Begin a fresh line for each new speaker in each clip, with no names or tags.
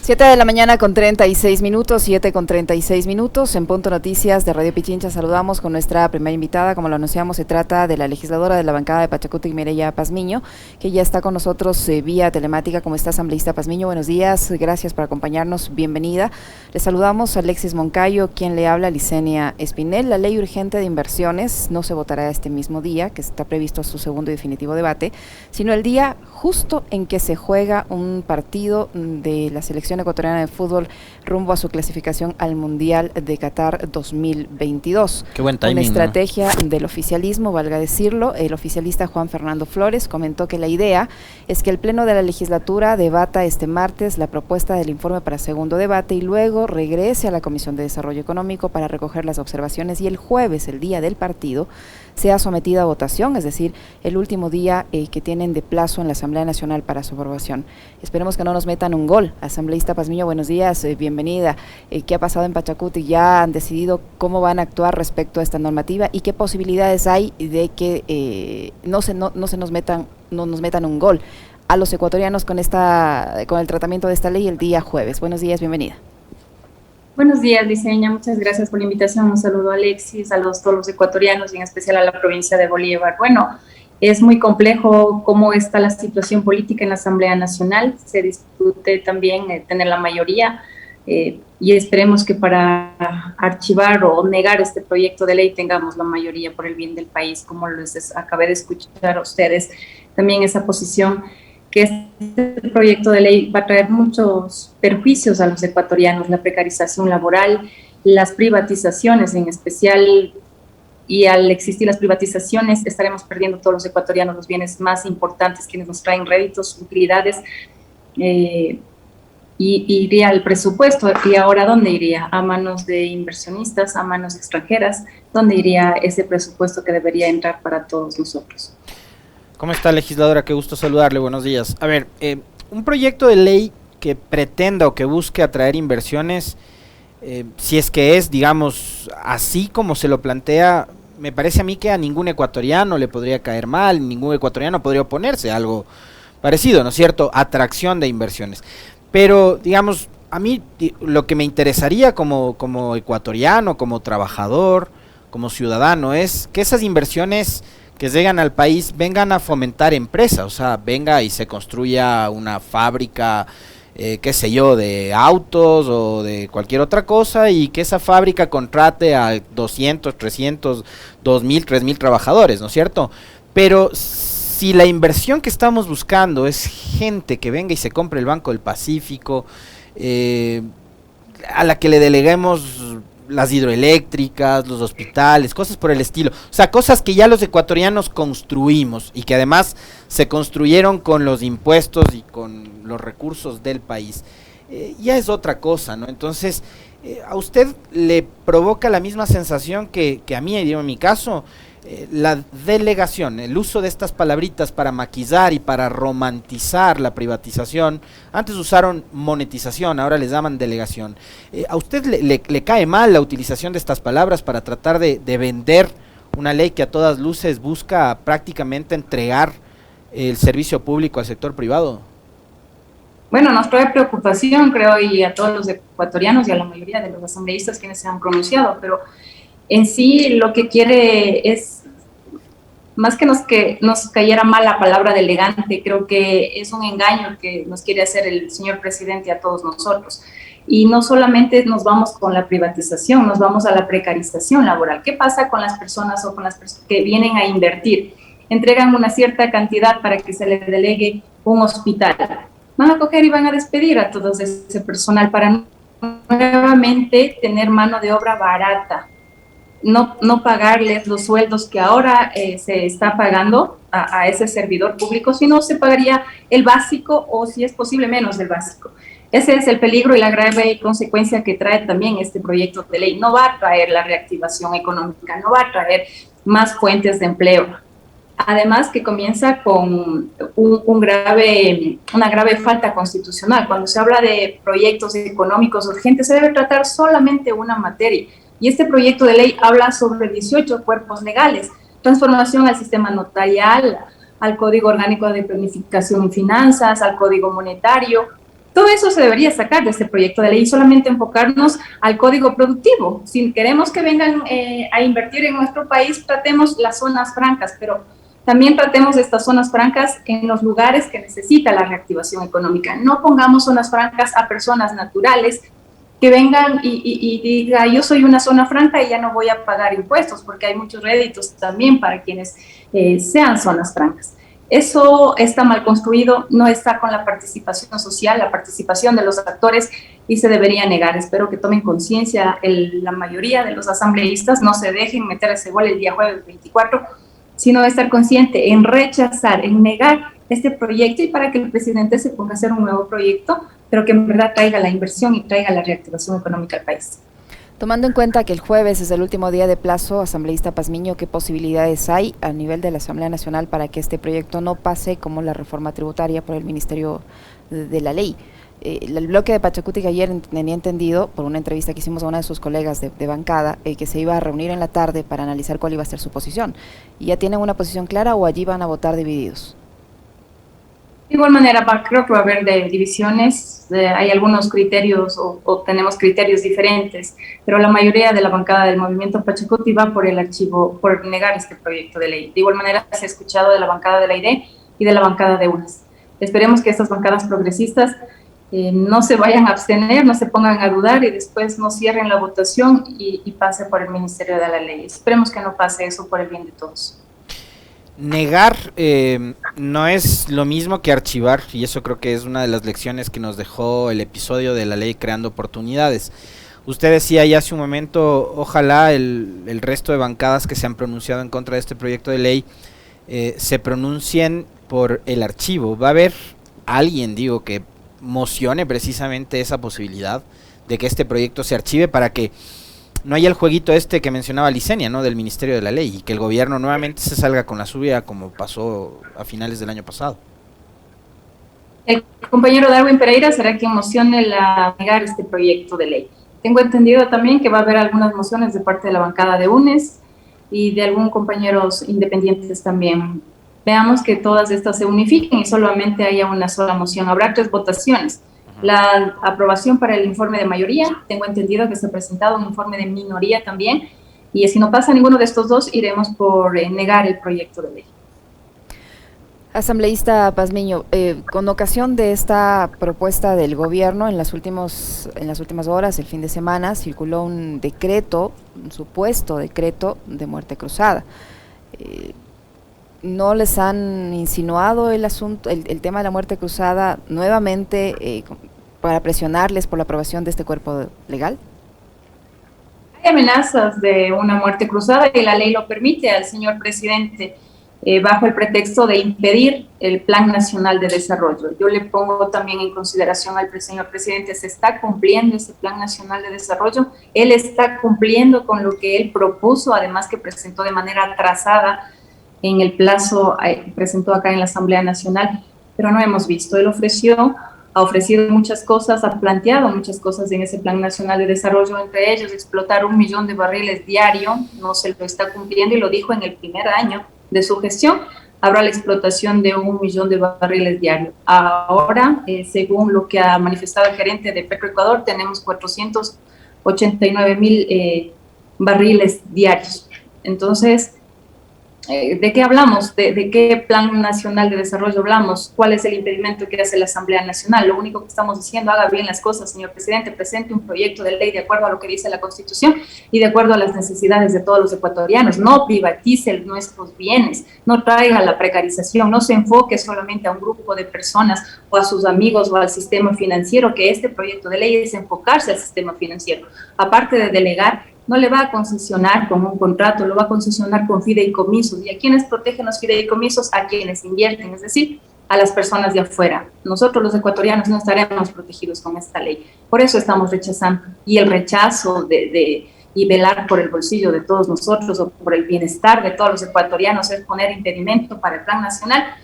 7 de la mañana con 36 minutos, 7 con 36 minutos, en Punto Noticias de Radio Pichincha saludamos con nuestra primera invitada. Como lo anunciamos, se trata de la legisladora de la bancada de Pachacutic, Mireya Pazmiño, que ya está con nosotros vía telemática. ¿Cómo está, asambleísta Pazmiño? Buenos días, gracias por acompañarnos, bienvenida. Le saludamos a Alexis Moncayo, quien le habla, Licenia Espinel. La ley urgente de inversiones no se votará este mismo día, que está previsto su segundo y definitivo debate, sino el día justo en que se juega un partido de la selección ecuatoriana de fútbol rumbo a su clasificación al Mundial de Qatar 2022.
Qué buen timing,
una estrategia del oficialismo, valga decirlo. El oficialista Juan Fernando Flores comentó que la idea es que el Pleno de la Legislatura debata este martes la propuesta del informe para segundo debate y luego regrese a la Comisión de Desarrollo Económico para recoger las observaciones, y el jueves, el día del partido, sea sometida a votación, es decir, el último día que tienen de plazo en la Asamblea Nacional para su aprobación. Esperemos que no nos metan un gol. Asambleísta Pazmiño, buenos días, bienvenida. ¿Qué ha pasado en Pachacutic? ¿Ya han decidido cómo van a actuar respecto a esta normativa y qué posibilidades hay de que no nos metan un gol a los ecuatorianos con el tratamiento de esta ley el día jueves? Buenos días, bienvenida.
Buenos días, Liceña, muchas gracias por la invitación. Un saludo a Alexis, a todos los ecuatorianos y en especial a la provincia de Bolívar. Bueno, es muy complejo cómo está la situación política en la Asamblea Nacional. Se discute también tener la mayoría y esperemos que para archivar o negar este proyecto de ley tengamos la mayoría por el bien del país, como les acabé de escuchar a ustedes. También esa posición que este proyecto de ley va a traer muchos perjuicios a los ecuatorianos, la precarización laboral, las privatizaciones en especial, y al existir las privatizaciones estaremos perdiendo todos los ecuatorianos los bienes más importantes, quienes nos traen réditos, utilidades, y iría al presupuesto. ¿Y ahora dónde iría? ¿A manos de inversionistas, a manos extranjeras? ¿Dónde iría ese presupuesto que debería entrar para todos nosotros?
¿Cómo está, legisladora? Qué gusto saludarle, buenos días. A ver, un proyecto de ley que pretenda o que busque atraer inversiones, si es que es, digamos, así como se lo plantea, me parece a mí que a ningún ecuatoriano le podría caer mal, ningún ecuatoriano podría oponerse a algo parecido, ¿no es cierto? Atracción de inversiones. Pero, digamos, a mí lo que me interesaría como ecuatoriano, como trabajador, como ciudadano, es que esas inversiones que llegan al país vengan a fomentar empresas, o sea, venga y se construya una fábrica, qué sé yo, de autos o de cualquier otra cosa, y que esa fábrica contrate a 200, 300, 2000, 3000 trabajadores, ¿no es cierto? Pero si la inversión que estamos buscando es gente que venga y se compre el Banco del Pacífico, a la que le deleguemos las hidroeléctricas, los hospitales, cosas por el estilo, o sea, cosas que ya los ecuatorianos construimos y que además se construyeron con los impuestos y con los recursos del país, ya es otra cosa, ¿no? Entonces, ¿a usted le provoca la misma sensación que a mí, en mi caso, la delegación, el uso de estas palabritas para maquillar y para romantizar la privatización? Antes usaron monetización, ahora les llaman delegación. ¿A usted le cae mal la utilización de estas palabras para tratar de vender una ley que a todas luces busca prácticamente entregar el servicio público al sector privado?
Bueno, nos trae preocupación, creo, y a todos los ecuatorianos y a la mayoría de los asambleístas quienes se han pronunciado, pero en sí lo que quiere es, más que nos cayera mal la palabra delegante, creo que es un engaño que nos quiere hacer el señor presidente a todos nosotros. Y no solamente nos vamos con la privatización, nos vamos a la precarización laboral. ¿Qué pasa con las personas o con las personas que vienen a invertir? Entregan una cierta cantidad para que se les delegue un hospital. Van a coger y van a despedir a todo ese personal para nuevamente tener mano de obra barata. No pagarles los sueldos que ahora se está pagando a ese servidor público, sino se pagaría el básico o, si es posible, menos del básico. Ese es el peligro y la grave consecuencia que trae también este proyecto de ley. No va a traer la reactivación económica, no va a traer más fuentes de empleo. Además que comienza con una grave falta constitucional. Cuando se habla de proyectos económicos urgentes, se debe tratar solamente una materia. Y este proyecto de ley habla sobre 18 cuerpos legales, transformación al sistema notarial, al Código Orgánico de Planificación y Finanzas, al Código Monetario, Todo eso se debería sacar de este proyecto de ley y solamente enfocarnos al código productivo. Si queremos que vengan a invertir en nuestro país, tratemos las zonas francas, pero también tratemos estas zonas francas en los lugares que necesita la reactivación económica. No pongamos zonas francas a personas naturales que vengan y diga, yo soy una zona franca y ya no voy a pagar impuestos, porque hay muchos réditos también para quienes sean zonas francas. Eso está mal construido, no está con la participación social, la participación de los actores, y se debería negar. Espero que tomen conciencia la mayoría de los asambleístas, no se dejen meter ese gol el día jueves 24, sino de estar consciente en rechazar, en negar este proyecto, y para que el presidente se ponga a hacer un nuevo proyecto, pero que en verdad traiga la inversión y traiga la reactivación económica al país.
Tomando en cuenta que el jueves es el último día de plazo, asambleísta Pazmiño, ¿qué posibilidades hay a nivel de la Asamblea Nacional para que este proyecto no pase como la reforma tributaria por el Ministerio de la Ley? El bloque de Pachacuti, que ayer tenía entendido, por una entrevista que hicimos a una de sus colegas de bancada, que se iba a reunir en la tarde para analizar cuál iba a ser su posición. ¿Y ya tienen una posición clara o allí van a votar divididos?
De igual manera, creo que va a haber divisiones, hay algunos criterios o tenemos criterios diferentes, pero la mayoría de la bancada del movimiento Pachacuti va por el archivo, por negar este proyecto de ley. De igual manera, se ha escuchado de la bancada de la ID y de la bancada de UNES. Esperemos que estas bancadas progresistas no se vayan a abstener, no se pongan a dudar y después no cierren la votación y pase por el Ministerio de la Ley. Esperemos que no pase eso por el bien de todos.
Negar no es lo mismo que archivar, y eso creo que es una de las lecciones que nos dejó el episodio de la ley creando oportunidades. Usted decía ya hace un momento, ojalá el resto de bancadas que se han pronunciado en contra de este proyecto de ley se pronuncien por el archivo. ¿Va a haber alguien, que mocione precisamente esa posibilidad de que este proyecto se archive para que no haya el jueguito que mencionaba Licenia, ¿no?, del Ministerio de la Ley, y que el gobierno nuevamente se salga con la suya como pasó a finales del año pasado?
El compañero Darwin Pereira será quien mocione negar este proyecto de ley. Tengo entendido también que va a haber algunas mociones de parte de la bancada de UNES y de algunos compañeros independientes también. Veamos que todas estas se unifiquen y solamente haya una sola moción. Habrá 3 votaciones. La aprobación para el informe de mayoría, tengo entendido que se ha presentado un informe de minoría también, y si no pasa ninguno de estos dos, iremos por negar el proyecto de ley.
Asambleísta Pazmiño, con ocasión de esta propuesta del gobierno, en las últimas horas, el fin de semana, circuló un decreto, un supuesto decreto de muerte cruzada. ¿No les han insinuado el asunto, el tema de la muerte cruzada nuevamente para presionarles por la aprobación de este cuerpo legal?
Hay amenazas de una muerte cruzada y la ley lo permite al señor presidente bajo el pretexto de impedir el Plan Nacional de Desarrollo. Yo le pongo también en consideración al señor presidente, se está cumpliendo ese Plan Nacional de Desarrollo, él está cumpliendo con lo que él propuso, además que presentó de manera atrasada en el plazo, presentó acá en la Asamblea Nacional, pero no hemos visto. Él ha ofrecido muchas cosas, ha planteado muchas cosas en ese Plan Nacional de Desarrollo, entre ellos explotar 1 millón de barriles diario, no se lo está cumpliendo y lo dijo en el primer año de su gestión, habrá la explotación de 1 millón de barriles diario. Ahora, según lo que ha manifestado el gerente de Petroecuador, tenemos 489,000 barriles diarios. Entonces, ¿de qué hablamos? ¿De qué Plan Nacional de Desarrollo hablamos? ¿Cuál es el impedimento que hace la Asamblea Nacional? Lo único que estamos diciendo, haga bien las cosas, señor presidente, presente un proyecto de ley de acuerdo a lo que dice la Constitución y de acuerdo a las necesidades de todos los ecuatorianos. No privatice nuestros bienes, no traiga la precarización, no se enfoque solamente a un grupo de personas o a sus amigos o al sistema financiero, que este proyecto de ley es enfocarse al sistema financiero. Aparte de delegar, no le va a concesionar con un contrato, lo va a concesionar con fideicomisos. ¿Y a quienes protegen los fideicomisos? A quienes invierten, es decir, a las personas de afuera. Nosotros los ecuatorianos no estaremos protegidos con esta ley. Por eso estamos rechazando. Y el rechazo y velar por el bolsillo de todos nosotros o por el bienestar de todos los ecuatorianos es poner impedimento para el Plan Nacional,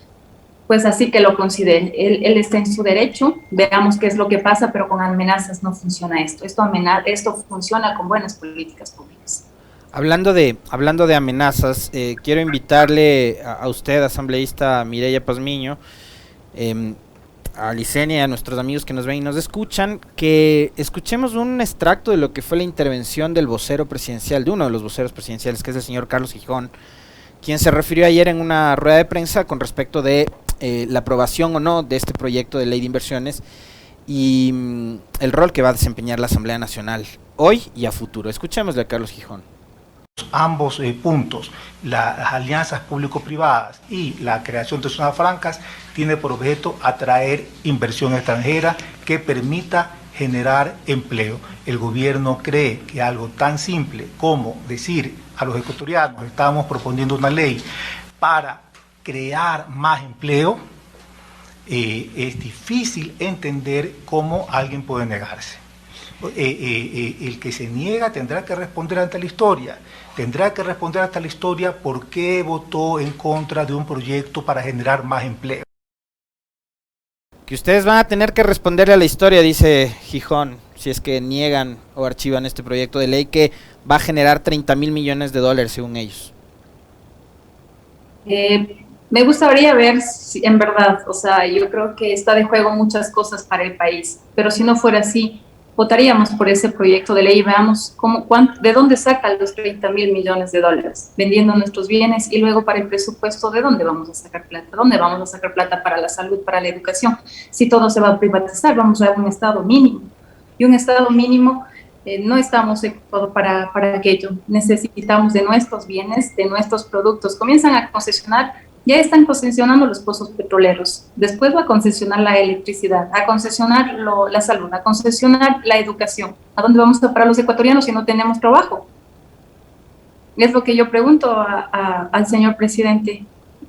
pues así que lo considere. Él está en su derecho, veamos qué es lo que pasa, pero con amenazas no funciona esto. Esto funciona con buenas políticas públicas.
Hablando de amenazas, quiero invitarle a usted, asambleísta Mireya Pazmiño, a Licenia y a nuestros amigos que nos ven y nos escuchan, que escuchemos un extracto de lo que fue la intervención del vocero presidencial, de uno de los voceros presidenciales, que es el señor Carlos Gijón, quien se refirió ayer en una rueda de prensa con respecto de la aprobación o no de este proyecto de ley de inversiones y el rol que va a desempeñar la Asamblea Nacional hoy y a futuro. Escuchémosle a Carlos Gijón.
Ambos puntos, las alianzas público-privadas y la creación de zonas francas, tiene por objeto atraer inversión extranjera que permita generar empleo. El gobierno cree que algo tan simple como decir a los ecuatorianos, estamos proponiendo una ley para crear más empleo, es difícil entender cómo alguien puede negarse. El que se niega tendrá que responder ante la historia. Tendrá que responder ante la historia por qué votó en contra de un proyecto para generar más empleo.
Que ustedes van a tener que responderle a la historia, dice Gijón, si es que niegan o archivan este proyecto de ley que va a generar 30.000 millones de dólares según ellos.
Me gustaría ver si, en verdad, o sea, yo creo que está de juego muchas cosas para el país, pero si no fuera así, votaríamos por ese proyecto de ley y veamos de dónde sacan los 30.000 millones de dólares, vendiendo nuestros bienes, y luego para el presupuesto, ¿de dónde vamos a sacar plata? ¿Dónde vamos a sacar plata para la salud, para la educación? Si todo se va a privatizar, vamos a un Estado mínimo, y un Estado mínimo no estamos equipados para aquello. Necesitamos de nuestros bienes, de nuestros productos. Comienzan a concesionar. Ya están concesionando los pozos petroleros, después va a concesionar la electricidad, a concesionar la salud, a concesionar la educación. ¿A dónde vamos a parar los ecuatorianos si no tenemos trabajo? Es lo que yo pregunto al señor presidente.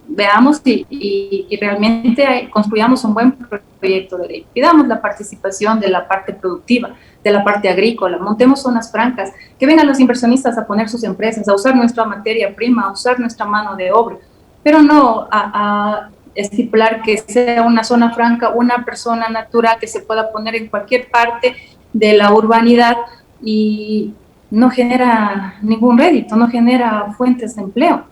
Veamos y realmente construyamos un buen proyecto de ley. Pidamos la participación de la parte productiva, de la parte agrícola, montemos zonas francas, que vengan los inversionistas a poner sus empresas, a usar nuestra materia prima, a usar nuestra mano de obra, pero no a estipular que sea una zona franca, una persona natural que se pueda poner en cualquier parte de la urbanidad y no genera ningún rédito, no genera fuentes de empleo.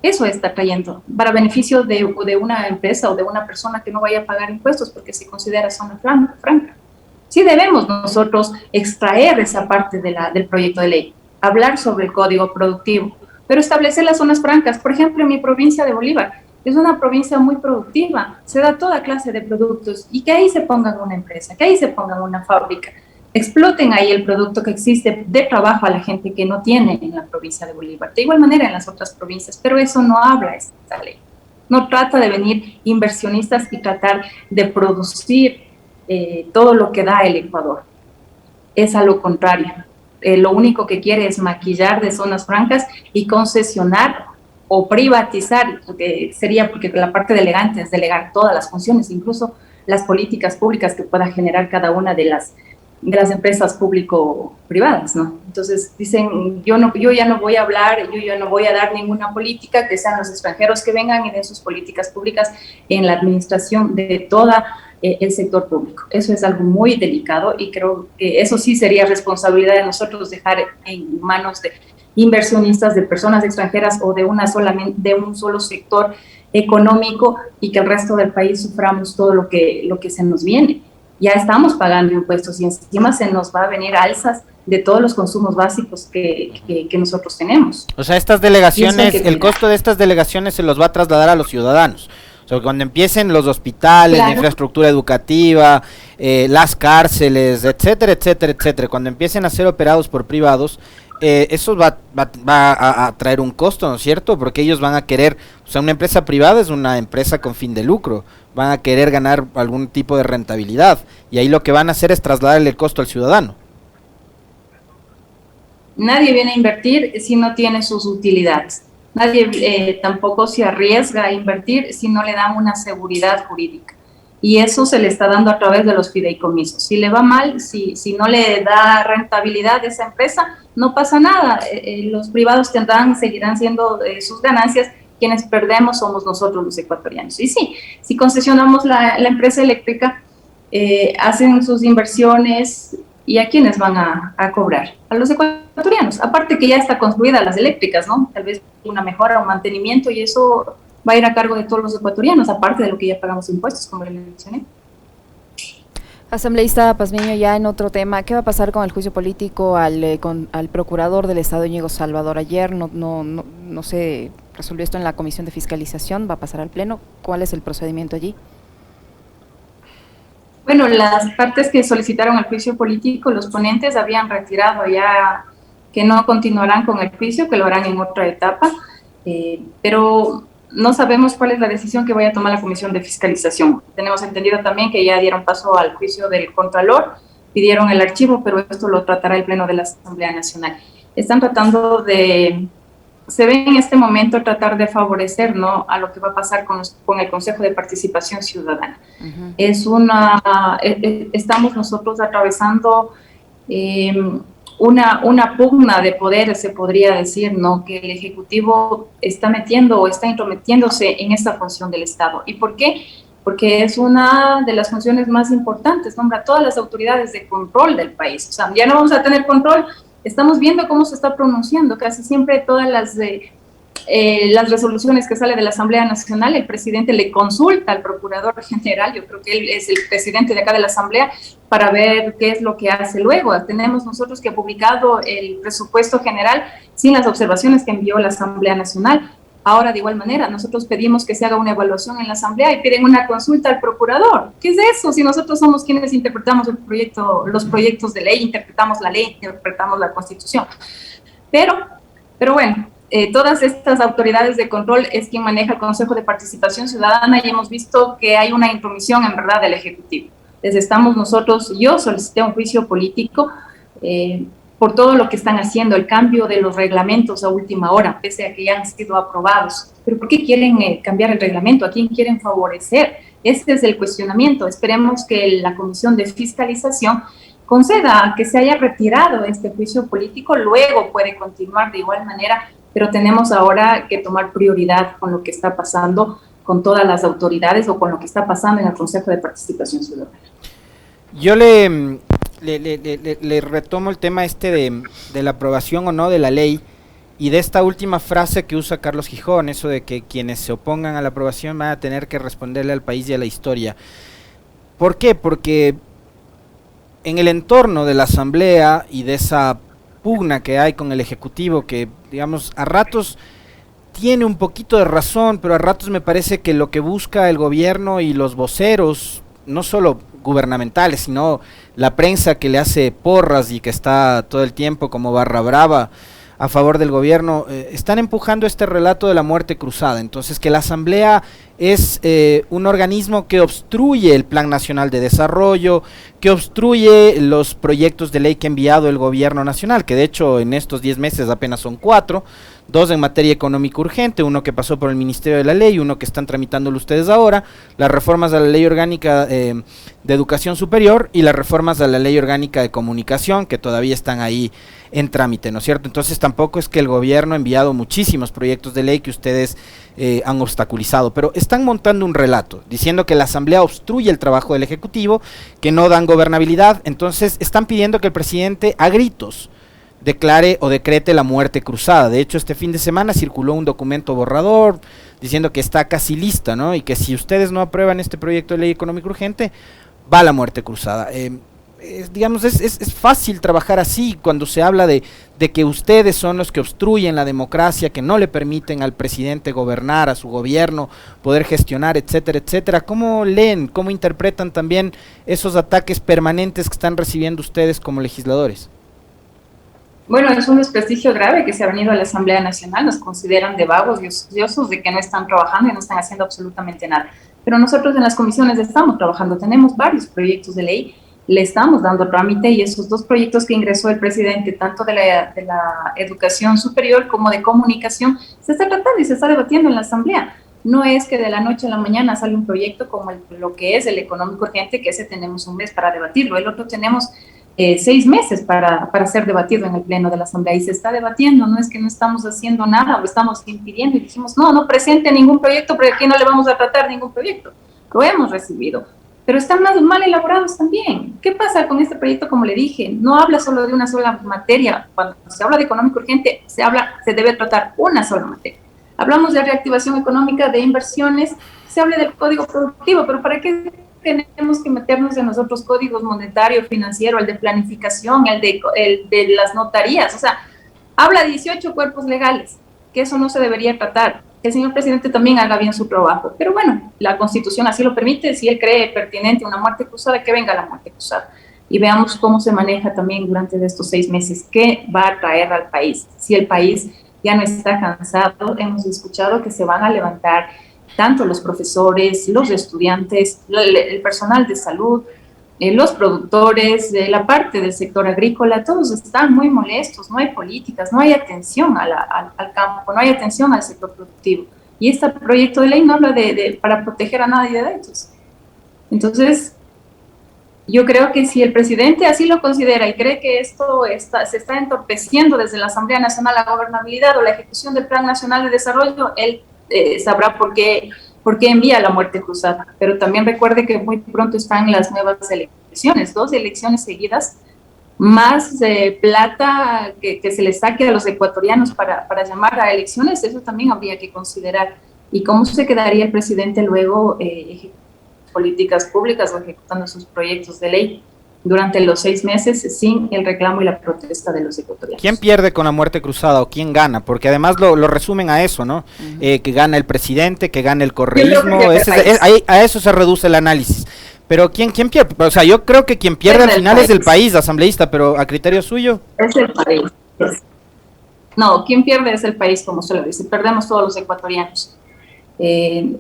Eso está trayendo para beneficio de una empresa o de una persona que no vaya a pagar impuestos porque se considera zona franca. Sí debemos nosotros extraer esa parte del proyecto de ley, hablar sobre el código productivo, pero establecer las zonas francas. Por ejemplo, en mi provincia de Bolívar, es una provincia muy productiva, se da toda clase de productos, y que ahí se pongan una empresa, que ahí se pongan una fábrica, exploten ahí el producto que existe, de trabajo a la gente que no tiene en la provincia de Bolívar, de igual manera en las otras provincias, pero eso no habla esta ley. No trata de venir inversionistas y tratar de producir todo lo que da el Ecuador. Es a lo contrario. Lo único que quiere es maquillar de zonas francas y concesionar o privatizar, sería porque la parte delegante es delegar todas las funciones, incluso las políticas públicas que pueda generar cada una de las empresas público-privadas, ¿no? Entonces dicen, yo ya no voy a hablar, yo ya no voy a dar ninguna política, que sean los extranjeros que vengan y den sus políticas públicas en la administración de toda el sector público. Eso es algo muy delicado y creo que eso sí sería responsabilidad de nosotros dejar en manos de inversionistas, de personas extranjeras o de un solo sector económico, y que el resto del país suframos todo lo que se nos viene. Ya estamos pagando impuestos y encima se nos va a venir alzas de todos los consumos básicos que nosotros tenemos.
O sea, estas delegaciones, el costo de estas delegaciones se los va a trasladar a los ciudadanos. O sea, cuando empiecen los hospitales, claro, la infraestructura educativa, las cárceles, etcétera, etcétera, etcétera, cuando empiecen a ser operados por privados, eso va a traer un costo, ¿no es cierto? Porque ellos van a querer, o sea, una empresa privada es una empresa con fin de lucro, van a querer ganar algún tipo de rentabilidad, y ahí lo que van a hacer es trasladarle el costo al ciudadano.
Nadie viene a invertir si no tiene sus utilidades. Nadie tampoco se arriesga a invertir si no le dan una seguridad jurídica. Y eso se le está dando a través de los fideicomisos. Si le va mal, si no le da rentabilidad a esa empresa, no pasa nada. Los privados seguirán siendo sus ganancias. Quienes perdemos somos nosotros los ecuatorianos. Y sí, si concesionamos la empresa eléctrica, hacen sus inversiones, ¿y a quiénes van a cobrar? A los ecuatorianos. Aparte que ya está construida las eléctricas, ¿no? Tal vez una mejora o mantenimiento, y eso va a ir a cargo de todos los ecuatorianos, aparte de lo que ya pagamos impuestos, como le mencioné.
Asambleísta Pazmiño, ya en otro tema, ¿qué va a pasar con el juicio político al procurador del Estado, Íñigo Salvador? Ayer no se resolvió esto en la Comisión de Fiscalización, va a pasar al Pleno. ¿Cuál es el procedimiento allí?
Bueno, las partes que solicitaron el juicio político, los ponentes habían retirado ya que no continuarán con el juicio, que lo harán en otra etapa, pero no sabemos cuál es la decisión que vaya a tomar la Comisión de Fiscalización. Tenemos entendido también que ya dieron paso al juicio del Contralor, pidieron el archivo, pero esto lo tratará el Pleno de la Asamblea Nacional. Están tratando se ve en este momento tratar de favorecer, ¿no?, a lo que va a pasar con el Consejo de Participación Ciudadana. Estamos nosotros atravesando una pugna de poder, se podría decir, ¿no?, que el Ejecutivo está metiendo o está intrometiéndose en esta función del Estado. ¿Y por qué? Porque es una de las funciones más importantes, nombra a todas las autoridades de control del país. O sea, ya no vamos a tener control, estamos viendo cómo se está pronunciando, casi siempre todas las resoluciones que salen de la Asamblea Nacional, el presidente le consulta al Procurador General, yo creo que él es el presidente de acá de la Asamblea, para ver qué es lo que hace luego. Tenemos nosotros que ha publicado el presupuesto general sin las observaciones que envió la Asamblea Nacional. Ahora, de igual manera, nosotros pedimos que se haga una evaluación en la Asamblea y piden una consulta al Procurador. ¿Qué es eso? Si nosotros somos quienes interpretamos los proyectos de ley, interpretamos la ley, interpretamos la Constitución. Pero bueno, todas estas autoridades de control es quien maneja el Consejo de Participación Ciudadana y hemos visto que hay una intromisión en verdad del Ejecutivo. Yo solicité un juicio político por todo lo que están haciendo, el cambio de los reglamentos a última hora, pese a que ya han sido aprobados. ¿Pero por qué quieren cambiar el reglamento? ¿A quién quieren favorecer? Ese es el cuestionamiento. Esperemos que la Comisión de Fiscalización conceda que se haya retirado este juicio político, luego puede continuar de igual manera, pero tenemos ahora que tomar prioridad con lo que está pasando con todas las autoridades o con lo que está pasando en el Consejo de Participación Ciudadana.
Yo le retomo el tema de la aprobación o no de la ley y de esta última frase que usa Carlos Gijón, eso de que quienes se opongan a la aprobación van a tener que responderle al país y a la historia. ¿Por qué? Porque en el entorno de la Asamblea y de esa pugna que hay con el Ejecutivo, que digamos a ratos tiene un poquito de razón, pero a ratos me parece que lo que busca el gobierno y los voceros, no solo gubernamentales, sino la prensa que le hace porras y que está todo el tiempo como barra brava a favor del gobierno, están empujando este relato de la muerte cruzada. Entonces, que la Asamblea es un organismo que obstruye el Plan Nacional de Desarrollo, que obstruye los proyectos de ley que ha enviado el gobierno nacional, que de hecho en estos 10 meses apenas son 4, 2 en materia económica urgente, uno que pasó por el Ministerio de la Ley, uno que están tramitándolo ustedes ahora, las reformas a la Ley Orgánica de Educación Superior y las reformas a la Ley Orgánica de Comunicación, que todavía están ahí en trámite, ¿no es cierto? Entonces tampoco es que el gobierno ha enviado muchísimos proyectos de ley que ustedes han obstaculizado, pero están montando un relato, diciendo que la Asamblea obstruye el trabajo del Ejecutivo, que no dan gobernabilidad. Entonces están pidiendo que el presidente a gritos declare o decrete la muerte cruzada. De hecho, este fin de semana circuló un documento borrador diciendo que está casi lista, ¿no? Y que si ustedes no aprueban este proyecto de ley económica urgente, va la muerte cruzada. Es fácil trabajar así cuando se habla de que ustedes son los que obstruyen la democracia, que no le permiten al presidente gobernar, a su gobierno poder gestionar, etcétera, etcétera. ¿Cómo leen, cómo interpretan también esos ataques permanentes que están recibiendo ustedes como legisladores?
Bueno, es un desprestigio grave que se ha venido a la Asamblea Nacional, nos consideran de vagos y ociosos, de que no están trabajando y no están haciendo absolutamente nada. Pero nosotros en las comisiones estamos trabajando, tenemos varios proyectos de ley, le estamos dando trámite y esos 2 proyectos que ingresó el presidente, tanto de la educación superior como de comunicación, se está tratando y se está debatiendo en la Asamblea. No es que de la noche a la mañana sale un proyecto como lo que es el económico urgente, que ese tenemos un mes para debatirlo, el otro tenemos 6 meses para ser debatido en el Pleno de la Asamblea y se está debatiendo, no es que no estamos haciendo nada o estamos impidiendo y dijimos no presente ningún proyecto porque aquí no le vamos a tratar ningún proyecto, lo hemos recibido, pero están mal elaborados también. ¿Qué pasa con este proyecto? Como le dije, no habla solo de una sola materia, cuando se habla de económico urgente se debe tratar una sola materia. Hablamos de reactivación económica, de inversiones, se habla del código productivo, pero ¿para qué tenemos que meternos en los otros códigos monetario, financiero, el de planificación, el de las notarías? O sea, habla 18 cuerpos legales, que eso no se debería tratar. Que el señor presidente también haga bien su trabajo. Pero bueno, la Constitución así lo permite. Si él cree pertinente una muerte cruzada, que venga la muerte cruzada. Y veamos cómo se maneja también durante estos 6 meses, qué va a traer al país. Si el país ya no está cansado, hemos escuchado que se van a levantar tanto los profesores, los estudiantes, el personal de salud, los productores, la parte del sector agrícola, todos están muy molestos, no hay políticas, no hay atención al campo, no hay atención al sector productivo. Y este proyecto de ley no habla para proteger a nadie de ellos. Entonces, yo creo que si el presidente así lo considera y cree que esto se está entorpeciendo desde la Asamblea Nacional la gobernabilidad o la ejecución del Plan Nacional de Desarrollo, él sabrá por qué envía la muerte cruzada. Pero también recuerde que muy pronto están las nuevas elecciones, 2 elecciones seguidas, más plata que se le saque a los ecuatorianos para llamar a elecciones, eso también habría que considerar. ¿Y cómo se quedaría el presidente luego ejecutando políticas públicas o ejecutando sus proyectos de ley durante los 6 meses sin el reclamo y la protesta de los ecuatorianos?
¿Quién pierde con la muerte cruzada o quién gana? Porque además lo resumen a eso, ¿no? Que gana el presidente, que gana el correísmo, a eso se reduce el análisis. Pero ¿quién pierde? O sea, yo creo que quien pierde al final es el país, asambleísta, pero a criterio suyo.
Es el país. No, quien pierde es el país, como se lo dice. Perdemos todos los ecuatorianos.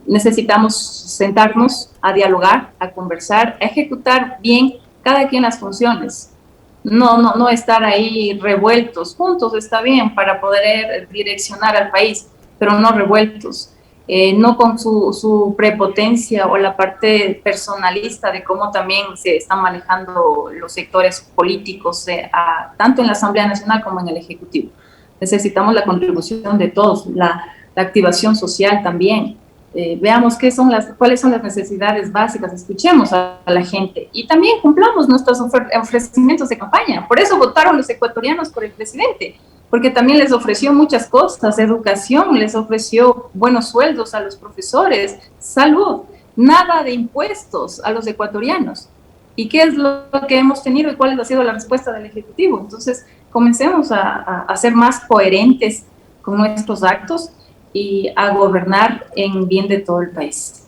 Necesitamos sentarnos a dialogar, a conversar, a ejecutar bien cada quien las funciones. No estar ahí revueltos. Juntos está bien para poder direccionar al país, pero no revueltos. No con su prepotencia o la parte personalista de cómo también se están manejando los sectores políticos, tanto en la Asamblea Nacional como en el Ejecutivo. Necesitamos la contribución de todos, la activación social también. Veamos cuáles son las necesidades básicas, escuchemos a la gente y también cumplamos nuestros ofrecimientos de campaña. Por eso votaron los ecuatorianos por el presidente, porque también les ofreció muchas cosas, educación, les ofreció buenos sueldos a los profesores, salud, nada de impuestos a los ecuatorianos. ¿Y qué es lo que hemos tenido y cuál ha sido la respuesta del Ejecutivo? Entonces, comencemos a ser más coherentes con nuestros actos y a gobernar en bien de todo el país.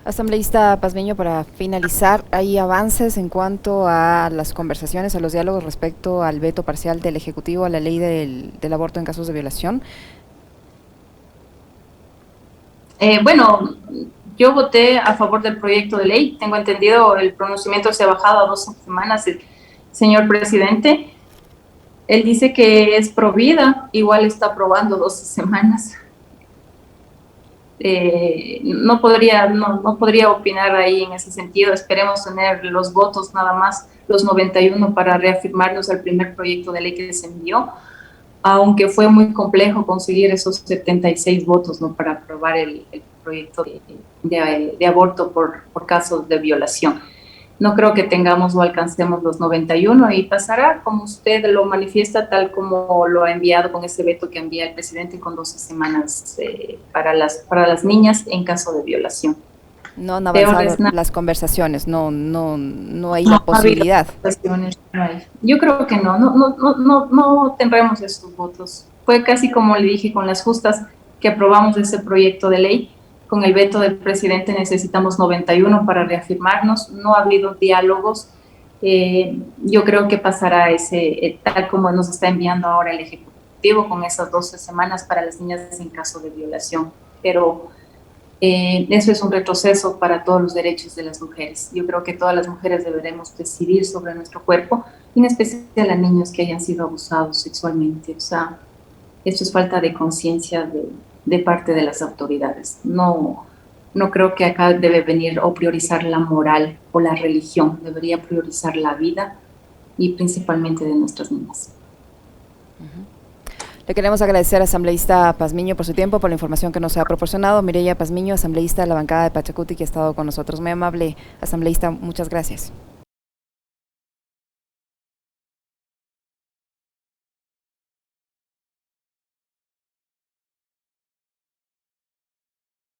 Asambleísta Pazmiño, para finalizar, ¿hay avances en cuanto a las conversaciones, a los diálogos respecto al veto parcial del Ejecutivo a la ley del aborto en casos de violación?
Bueno, yo voté a favor del proyecto de ley. Tengo entendido, el pronunciamiento se ha bajado a 2 semanas. El señor presidente, él dice que es pro vida, igual está aprobando 12 semanas. No podría opinar ahí en ese sentido. Esperemos tener los votos nada más, los 91, para reafirmarnos al primer proyecto de ley que se envió, aunque fue muy complejo conseguir esos 76 votos, ¿no?, para aprobar el proyecto de aborto por casos de violación. No creo que tengamos o alcancemos los 91 y pasará, como usted lo manifiesta, tal como lo ha enviado con ese veto que envía el presidente con 12 semanas para las niñas en caso de violación.
No han avanzado las conversaciones, no hay la posibilidad.
Yo creo que no tendremos estos votos. Fue casi como le dije con las justas que aprobamos ese proyecto de ley. Con el veto del presidente necesitamos 91 para reafirmarnos. No ha habido diálogos. Yo creo que pasará tal como nos está enviando ahora el Ejecutivo, con esas 12 semanas para las niñas en caso de violación. Pero eso es un retroceso para todos los derechos de las mujeres. Yo creo que todas las mujeres deberemos decidir sobre nuestro cuerpo, en especial a niños que hayan sido abusados sexualmente. O sea, esto es falta de conciencia de parte de las autoridades. No creo que acá debe venir o priorizar la moral o la religión, debería priorizar la vida y principalmente de nuestras niñas.
Le queremos agradecer a asambleísta Pazmiño por su tiempo, por la información que nos ha proporcionado. Mireya Pazmiño, asambleísta de la bancada de Pachacuti, que ha estado con nosotros. Muy amable, asambleísta, muchas gracias.